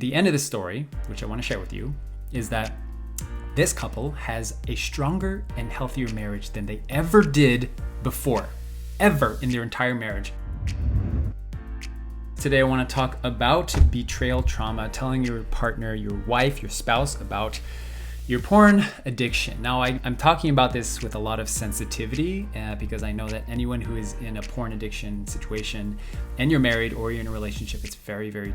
The end of the story, which I want to share with you, is that this couple has a stronger and healthier marriage than they ever did before, ever in their entire marriage. Today I want to talk about betrayal trauma, telling your partner, your wife, your spouse about your porn addiction. Now, I'm talking about this with a lot of sensitivity because I know that anyone who is in a porn addiction situation and you're married or you're in a relationship, it's very, very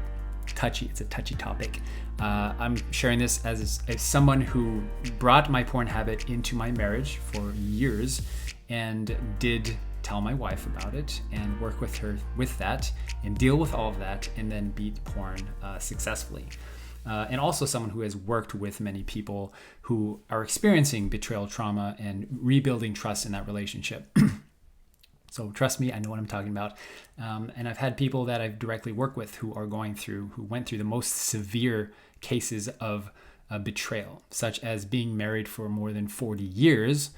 touchy. It's a touchy topic. I'm sharing this as someone who brought my porn habit into my marriage for years and did tell my wife about it and work with her with that and deal with all of that and then beat porn successfully. And also someone who has worked with many people who are experiencing betrayal trauma and rebuilding trust in that relationship. So trust me, I know what I'm talking about. And I've had people that I've directly worked with who went through the most severe cases of betrayal, such as being married for more than 40 years.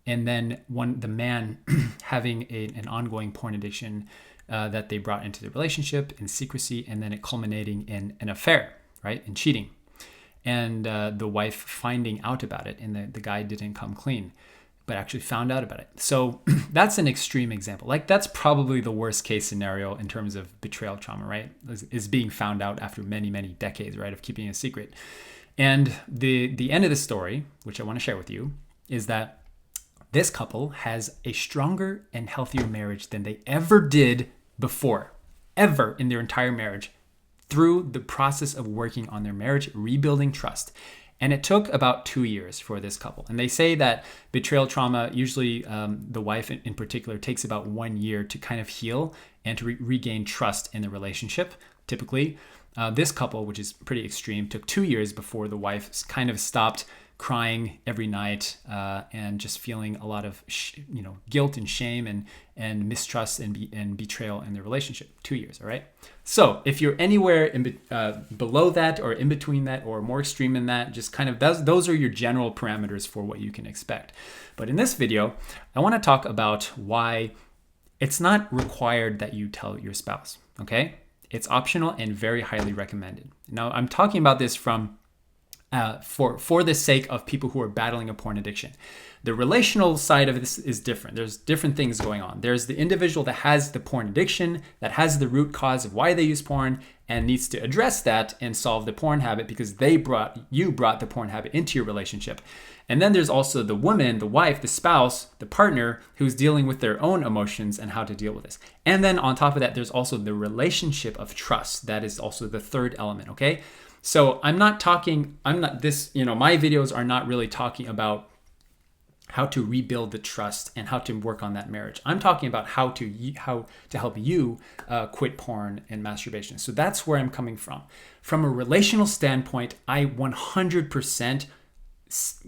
And then the man having an ongoing porn addiction that they brought into the relationship in secrecy, and then it culminating in an affair, right? And cheating. And the wife finding out about it, and the guy didn't come clean, but actually found out about it. So that's an extreme example. Like, that's probably the worst case scenario in terms of betrayal trauma, right? Is being found out after many, many decades, right, of keeping a secret. And the end of the story, which I want to share with you, is that this couple has a stronger and healthier marriage than they ever did before, ever in their entire marriage, through the process of working on their marriage, rebuilding trust. And it took about 2 years for this couple. And they say that betrayal trauma, usually the wife in particular, takes about 1 year to kind of heal and to regain trust in the relationship. Typically, this couple, which is pretty extreme, took 2 years before the wife kind of stopped crying every night and just feeling a lot of guilt and shame and mistrust and betrayal in the relationship. 2 years, all right? So if you're anywhere below that or in between that or more extreme than that, just kind of those are your general parameters for what you can expect. But in this video, I want to talk about why it's not required that you tell your spouse, okay? It's optional and very highly recommended. Now, I'm talking about this from for the sake of people who are battling a porn addiction. The relational side of this is different. There's different things going on. There's the individual that has the porn addiction, that has the root cause of why they use porn and needs to address that and solve the porn habit because you brought the porn habit into your relationship. And then there's also the woman, the wife, the spouse, the partner who's dealing with their own emotions and how to deal with this. And then on top of that, there's also the relationship of trust. That is also the third element, okay? So my videos are not really talking about how to rebuild the trust and how to work on that marriage. I'm talking about how to help you quit porn and masturbation. So that's where I'm coming from. From a relational standpoint, I 100%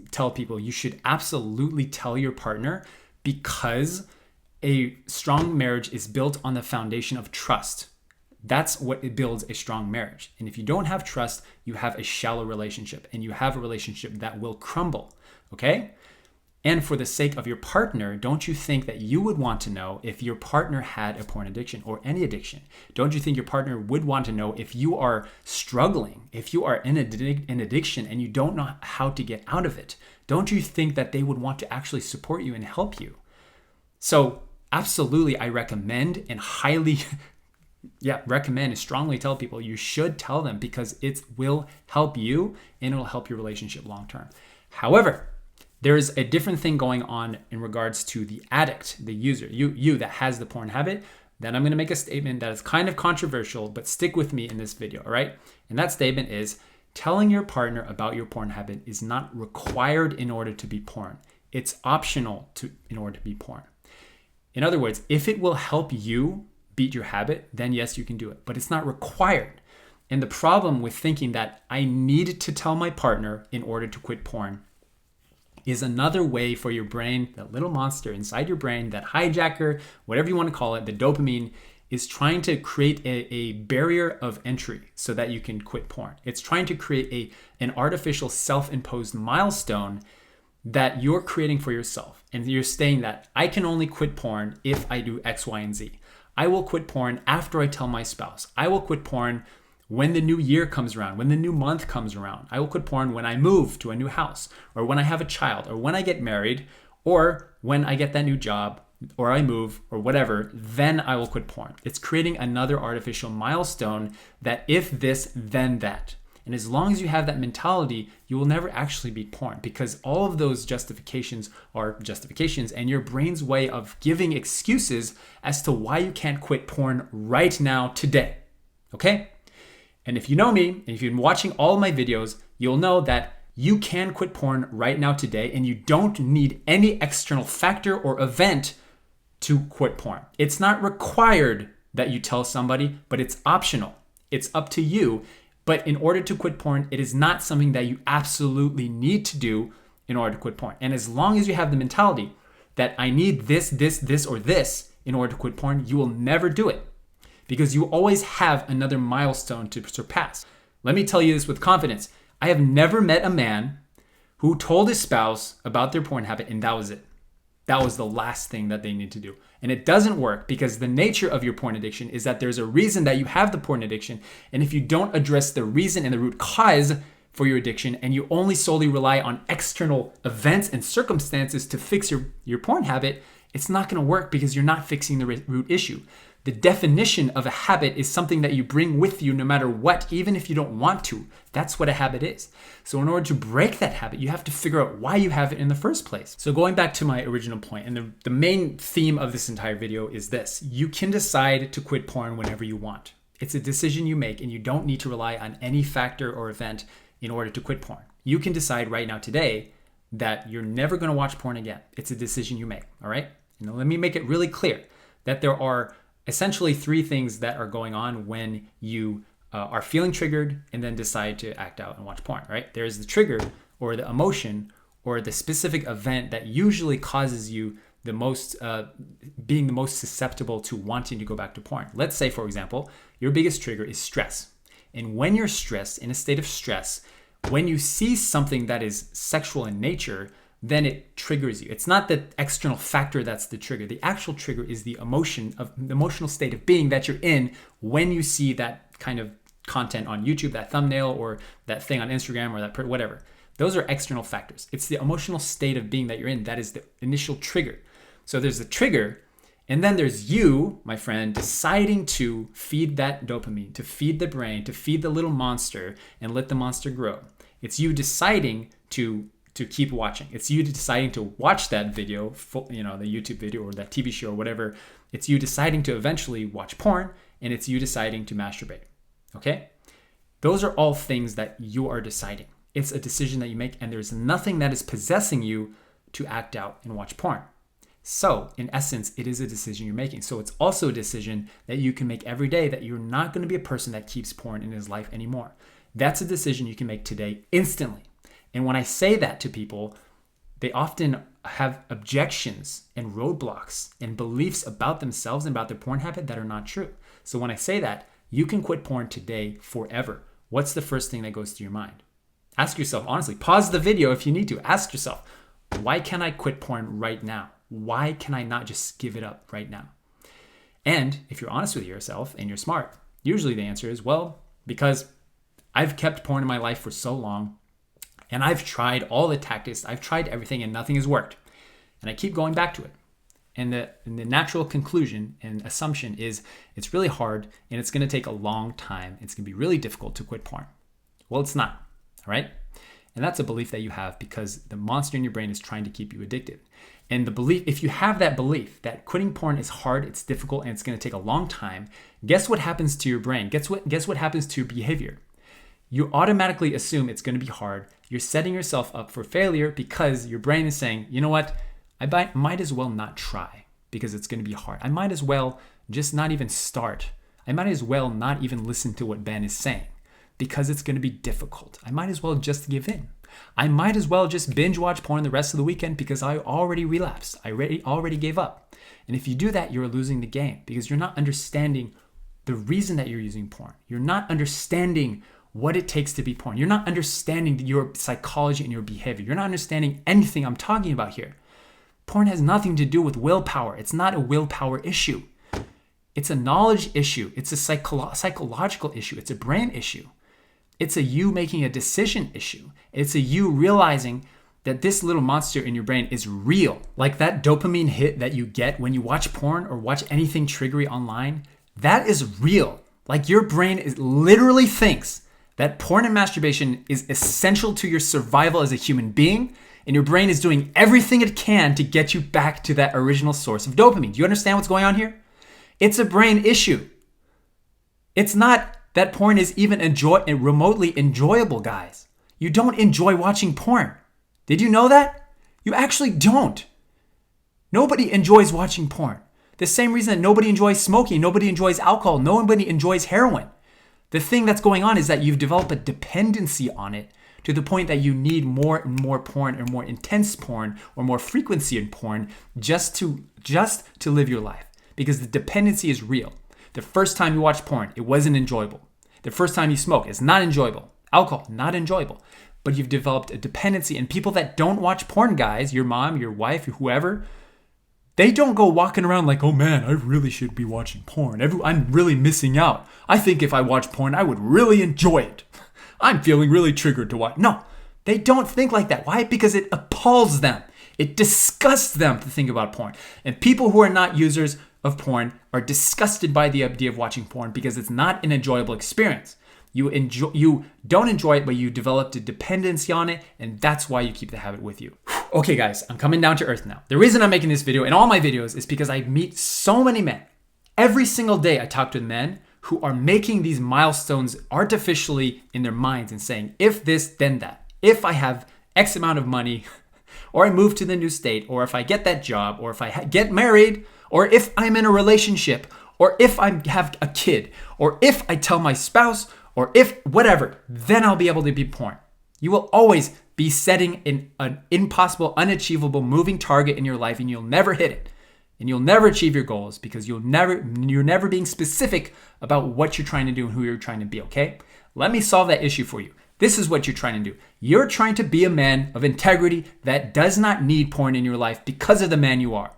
tell people you should absolutely tell your partner, because a strong marriage is built on the foundation of trust. That's what it builds a strong marriage. And if you don't have trust, you have a shallow relationship, and you have a relationship that will crumble, okay? And for the sake of your partner, don't you think that you would want to know if your partner had a porn addiction or any addiction? Don't you think your partner would want to know if you are struggling, if you are in an addiction and you don't know how to get out of it? Don't you think that they would want to actually support you and help you? So absolutely, I recommend and recommend and strongly tell people you should tell them, because it will help you and it'll help your relationship long term. However, there is a different thing going on in regards to the addict, the user, you that has the porn habit. Then I'm going to make a statement that is kind of controversial, but stick with me in this video, all right? And that statement is, telling your partner about your porn habit is not required in order to be porn. It's optional in order to be porn. In other words, if it will help you beat your habit, then yes, you can do it, but it's not required. And the problem with thinking that I need to tell my partner in order to quit porn is another way for your brain, that little monster inside your brain, that hijacker, whatever you want to call it, the dopamine, is trying to create a barrier of entry so that you can quit porn. It's trying to create an artificial self-imposed milestone that you're creating for yourself. And you're saying that I can only quit porn if I do X, Y, and Z. I will quit porn after I tell my spouse. I will quit porn when the new year comes around, when the new month comes around. I will quit porn when I move to a new house, or when I have a child, or when I get married, or when I get that new job, or I move, or whatever. Then I will quit porn. It's creating another artificial milestone that if this, then that. And as long as you have that mentality, you will never actually beat porn, because all of those justifications are justifications and your brain's way of giving excuses as to why you can't quit porn right now, today. Okay? And if you know me, and if you've been watching all of my videos, you'll know that you can quit porn right now, today, and you don't need any external factor or event to quit porn. It's not required that you tell somebody, but it's optional. It's up to you. But in order to quit porn, it is not something that you absolutely need to do in order to quit porn. And as long as you have the mentality that I need this, or this in order to quit porn, you will never do it, because you always have another milestone to surpass. Let me tell you this with confidence. I have never met a man who told his spouse about their porn habit and that was it. That was the last thing that they need to do. And it doesn't work, because the nature of your porn addiction is that there's a reason that you have the porn addiction. And if you don't address the reason and the root cause for your addiction, and you only solely rely on external events and circumstances to fix your porn habit, it's not going to work, because you're not fixing the root issue. The definition of a habit is something that you bring with you no matter what, even if you don't want to. That's what a habit is. So in order to break that habit, you have to figure out why you have it in the first place. So going back to my original point, and the main theme of this entire video is this: you can decide to quit porn whenever you want. It's a decision you make, and you don't need to rely on any factor or event in order to quit porn. You can decide right now, today, that you're never going to watch porn again. It's a decision you make, all right? And let me make it really clear that there are essentially three things that are going on when you are feeling triggered and then decide to act out and watch porn, right? There's the trigger, or the emotion, or the specific event that usually causes you the most, being the most susceptible to wanting to go back to porn. Let's say, for example, your biggest trigger is stress. And when you're stressed, in a state of stress, when you see something that is sexual in nature, then it triggers you. It's not the external factor that's the trigger. The actual trigger is the emotional state of being that you're in when you see that kind of content on YouTube, that thumbnail, or that thing on Instagram, or that whatever. Those are external factors. It's the emotional state of being that you're in that is the initial trigger. So there's the trigger, and then there's you, my friend, deciding to feed that dopamine, to feed the brain, to feed the little monster and let the monster grow. It's you deciding to keep watching. It's you deciding to watch that video, the YouTube video or that TV show or whatever. It's you deciding to eventually watch porn, and it's you deciding to masturbate. Okay? Those are all things that you are deciding. It's a decision that you make, and there's nothing that is possessing you to act out and watch porn. So, in essence, it is a decision you're making. So it's also a decision that you can make every day, that you're not going to be a person that keeps porn in his life anymore. That's a decision you can make today, instantly. And when I say that to people, they often have objections and roadblocks and beliefs about themselves and about their porn habit that are not true. So when I say that, you can quit porn today, forever. What's the first thing that goes through your mind? Ask yourself, honestly, pause the video if you need to. Ask yourself, why can't I quit porn right now? Why can I not just give it up right now? And if you're honest with yourself and you're smart, usually the answer is, well, because I've kept porn in my life for so long, and I've tried all the tactics, I've tried everything, and nothing has worked. And I keep going back to it. And the natural conclusion and assumption is it's really hard, and it's going to take a long time. It's going to be really difficult to quit porn. Well, it's not, all right? And that's a belief that you have because the monster in your brain is trying to keep you addicted. And the belief, if you have that belief that quitting porn is hard, it's difficult, and it's going to take a long time, guess what happens to your brain? Guess what happens to your behavior? You automatically assume it's going to be hard. You're setting yourself up for failure because your brain is saying, you know what? I might as well not try because it's going to be hard. I might as well just not even start. I might as well not even listen to what Ben is saying because it's going to be difficult. I might as well just give in. I might as well just binge watch porn the rest of the weekend because I already relapsed. I already gave up. And if you do that, you're losing the game because you're not understanding the reason that you're using porn. You're not understanding what it takes to be porn. You're not understanding your psychology and your behavior. You're not understanding anything I'm talking about here. Porn has nothing to do with willpower. It's not a willpower issue. It's a knowledge issue. It's a psychological issue. It's a brain issue. It's a you making a decision issue. It's a you realizing that this little monster in your brain is real. Like that dopamine hit that you get when you watch porn or watch anything triggery online, that is real. Like your brain literally thinks that porn and masturbation is essential to your survival as a human being, and your brain is doing everything it can to get you back to that original source of dopamine. Do you understand what's going on here? It's a brain issue. It's not that porn is even remotely enjoyable, guys. You don't enjoy watching porn. Did you know that? You actually don't. Nobody enjoys watching porn. The same reason that nobody enjoys smoking, nobody enjoys alcohol, nobody enjoys heroin. The thing that's going on is that you've developed a dependency on it to the point that you need more and more porn or more intense porn or more frequency in porn just to live your life. Because the dependency is real. The first time you watch porn, it wasn't enjoyable. The first time you smoke, it's not enjoyable. Alcohol, not enjoyable. But you've developed a dependency. And people that don't watch porn, guys, your mom, your wife, whoever, they don't go walking around like, oh man, I really should be watching porn. I'm really missing out. I think if I watch porn, I would really enjoy it. I'm feeling really triggered to watch. No, they don't think like that. Why? Because it appalls them. It disgusts them to think about porn. And people who are not users of porn are disgusted by the idea of watching porn because it's not an enjoyable experience. You don't enjoy it, but you developed a dependency on it, and that's why you keep the habit with you. Okay, guys, I'm coming down to earth now. The reason I'm making this video and all my videos is because I meet so many men. Every single day I talk to men who are making these milestones artificially in their minds and saying, if this, then that. If I have X amount of money, or I move to the new state, or if I get that job, or if I get married, or if I'm in a relationship, or if I have a kid, or if I tell my spouse, or if whatever, then I'll be able to be porn. You will always be setting an impossible, unachievable moving target in your life, and you'll never hit it. And you'll never achieve your goals because you're never being specific about what you're trying to do and who you're trying to be, okay? Let me solve that issue for you. This is what you're trying to do. You're trying to be a man of integrity that does not need porn in your life because of the man you are.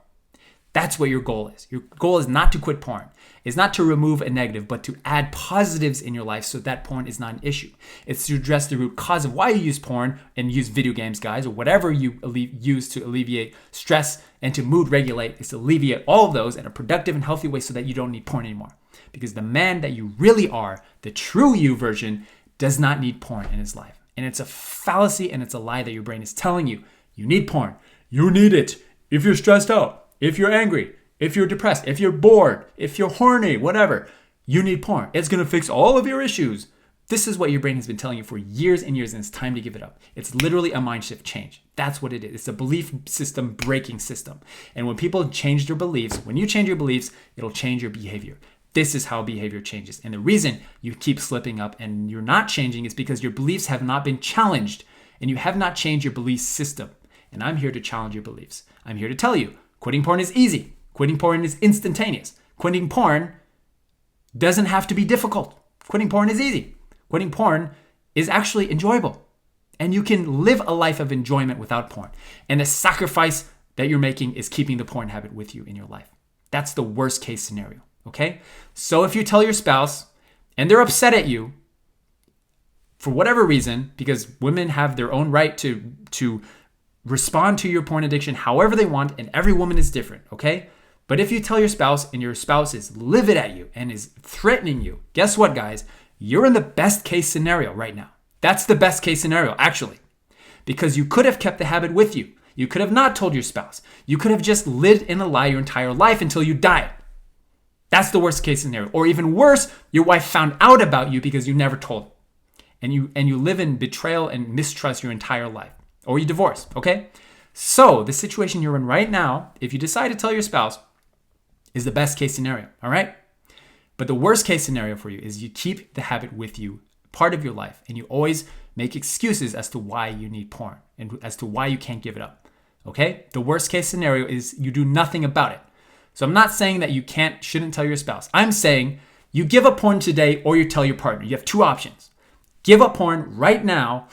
That's what your goal is. Your goal is not to quit porn. It's not to remove a negative, but to add positives in your life so that porn is not an issue. It's to address the root cause of why you use porn and use video games, guys, or whatever you use to alleviate stress and to mood regulate, is to alleviate all of those in a productive and healthy way so that you don't need porn anymore. Because the man that you really are, the true you version, does not need porn in his life. And it's a fallacy and it's a lie that your brain is telling you. You need porn. You need it if you're stressed out, if you're angry, if you're depressed, if you're bored, if you're horny, whatever. You need porn. It's going to fix all of your issues. This is what your brain has been telling you for years and years, and it's time to give it up. It's literally a mind shift change. That's what it is. It's a belief system breaking system. And when people change their beliefs, when you change your beliefs, it'll change your behavior. This is how behavior changes. And the reason you keep slipping up and you're not changing is because your beliefs have not been challenged and you have not changed your belief system. And I'm here to challenge your beliefs. I'm here to tell you, quitting porn is easy. Quitting porn is instantaneous. Quitting porn doesn't have to be difficult. Quitting porn is easy. Quitting porn is actually enjoyable. And you can live a life of enjoyment without porn. And the sacrifice that you're making is keeping the porn habit with you in your life. That's the worst case scenario, okay? So if you tell your spouse and they're upset at you for whatever reason, because women have their own right to respond to your porn addiction however they want, and every woman is different, okay? But if you tell your spouse and your spouse is livid at you and is threatening you, guess what, guys? You're in the best case scenario right now. That's the best case scenario, actually. Because you could have kept the habit with you. You could have not told your spouse. You could have just lived in a lie your entire life until you died. That's the worst case scenario. Or even worse, your wife found out about you because you never told her. And you live in betrayal and mistrust your entire life. Or you divorce, okay? So the situation you're in right now, if you decide to tell your spouse, is the best case scenario, all right? But the worst case scenario for you is you keep the habit with you, part of your life, and you always make excuses as to why you need porn and as to why you can't give it up, okay? The worst case scenario is you do nothing about it. So I'm not saying that you shouldn't tell your spouse. I'm saying you give up porn today or you tell your partner. You have two options. Give up porn right now,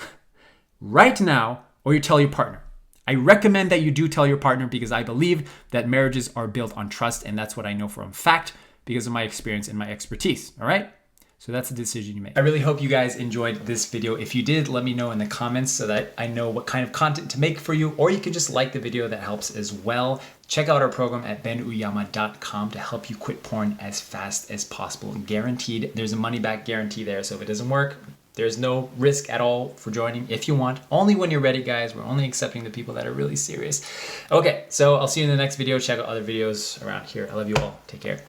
or you tell your partner. I recommend that you do tell your partner because I believe that marriages are built on trust, and that's what I know for a fact because of my experience and my expertise, all right? So that's a decision you make. I really hope you guys enjoyed this video. If you did, let me know in the comments so that I know what kind of content to make for you, or you can just like the video, that helps as well. Check out our program at benuyama.com to help you quit porn as fast as possible. Guaranteed. There's a money back guarantee there, so if it doesn't work, there's no risk at all for joining if you want. Only when you're ready, guys. We're only accepting the people that are really serious. Okay, so I'll see you in the next video. Check out other videos around here. I love you all. Take care.